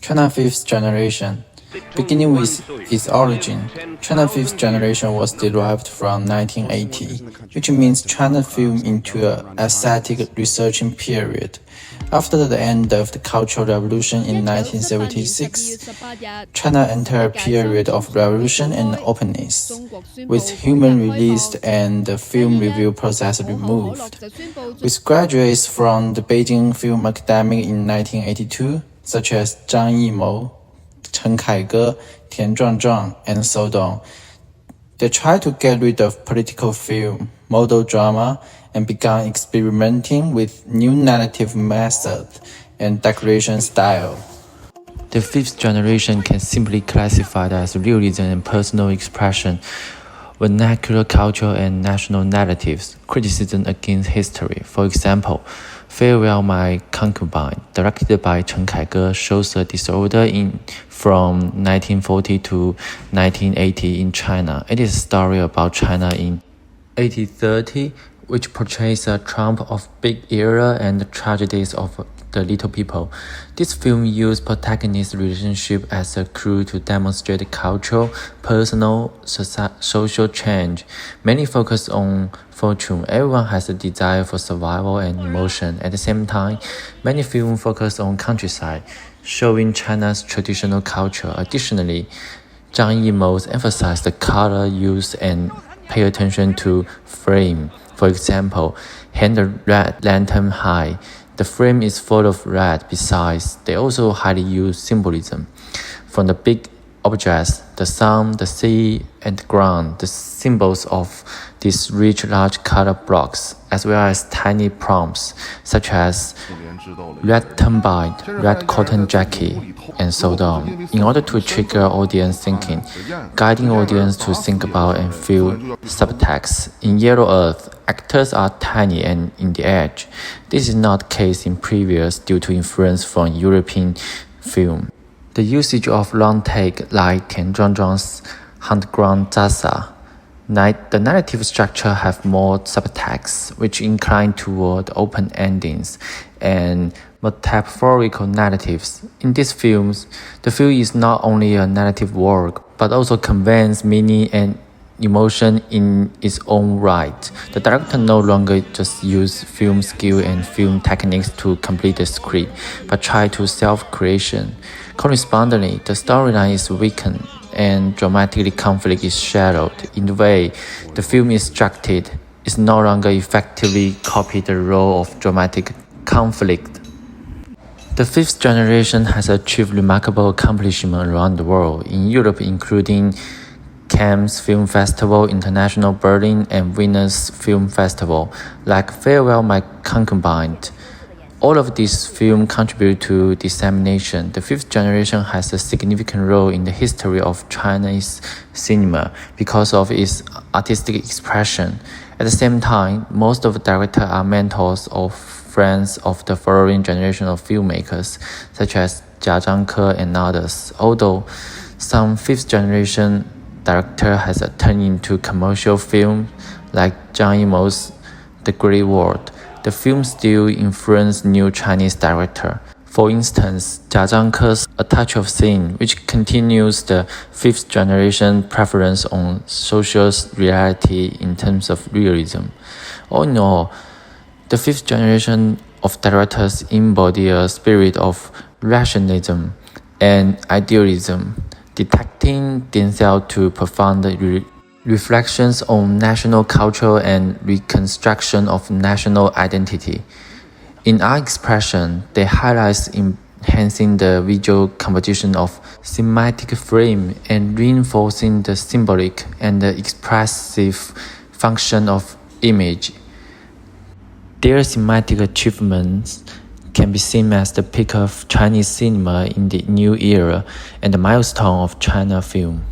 China fifth generation. Beginning with its origin, China fifth generation was derived from 1980, which means China film into an aesthetic researching period. After the end of the Cultural Revolution in 1976, China entered a period of revolution and openness, with human released and the film review process removed. With graduates from the Beijing Film Academy in 1982, such as Zhang Yimou, Chen Kaige, Tian Zhuangzhuang, and so on. They tried to get rid of political film, model drama, and began experimenting with new narrative methods and decoration style. The fifth generation can simply be classified as realism and personal expression, vernacular culture and national narratives, criticism against history. For example, Farewell My Concubine, directed by Chen Kaige, shows a disorder from 1940 to 1980 in China. It is a story about China in 1830, which portrays a triumph of big era and the tragedies of the little people. This film used protagonist relationship as a clue to demonstrate cultural, personal, social change. Many focus on fortune. Everyone has a desire for survival and emotion. At the same time, many films focus on countryside, showing China's traditional culture. Additionally, Zhang Yimou emphasized the color use and pay attention to frame. For example, Hang the Red Lantern High. The frame is full of red. Besides, they also highly use symbolism. From the big objects, the sun, the sea, and the ground, the symbols of these rich large color blocks, as well as tiny prompts, such as red turbine, red cotton jacket, and so on, in order to trigger audience thinking, guiding audience to think about and feel subtext. In Yellow Earth, actors are tiny and in the edge. This is not the case in previous due to influence from European film. The usage of long take like Tian Zhuangzhuang's Underground Zaza. The narrative structure have more subtext, which incline toward open endings and metaphorical narratives. In these films, the film is not only a narrative work, but also conveys meaning and emotion in its own right. The director no longer just use film skill and film techniques to complete the script, but try to self-creation. Correspondingly, the storyline is weakened and dramatic conflict is shadowed. In the way the film is structured, it no longer effectively copies the role of dramatic conflict. The fifth generation has achieved remarkable accomplishments around the world, in Europe including Cannes Film Festival, International Berlin, and Venice Film Festival, like Farewell My Concubine. All of these films contribute to dissemination. The fifth generation has a significant role in the history of Chinese cinema because of its artistic expression. At the same time, most of the directors are mentors or friends of the following generation of filmmakers, such as Jia Zhangke and others. Although some fifth generation director has turned into commercial film, like Zhang Yimou's The Great World, the film still influenced new Chinese director. For instance, Jia Zhangke's A Touch of Sin, which continues the fifth generation preference on social reality in terms of realism. All in all, the fifth generation of directors embody a spirit of rationalism and idealism, detecting themselves to profound reflections on national culture and reconstruction of national identity. In art expression, they highlight enhancing the visual composition of thematic frame and reinforcing the symbolic and the expressive function of image. Their thematic achievements can be seen as the peak of Chinese cinema in the new era and the milestone of China film.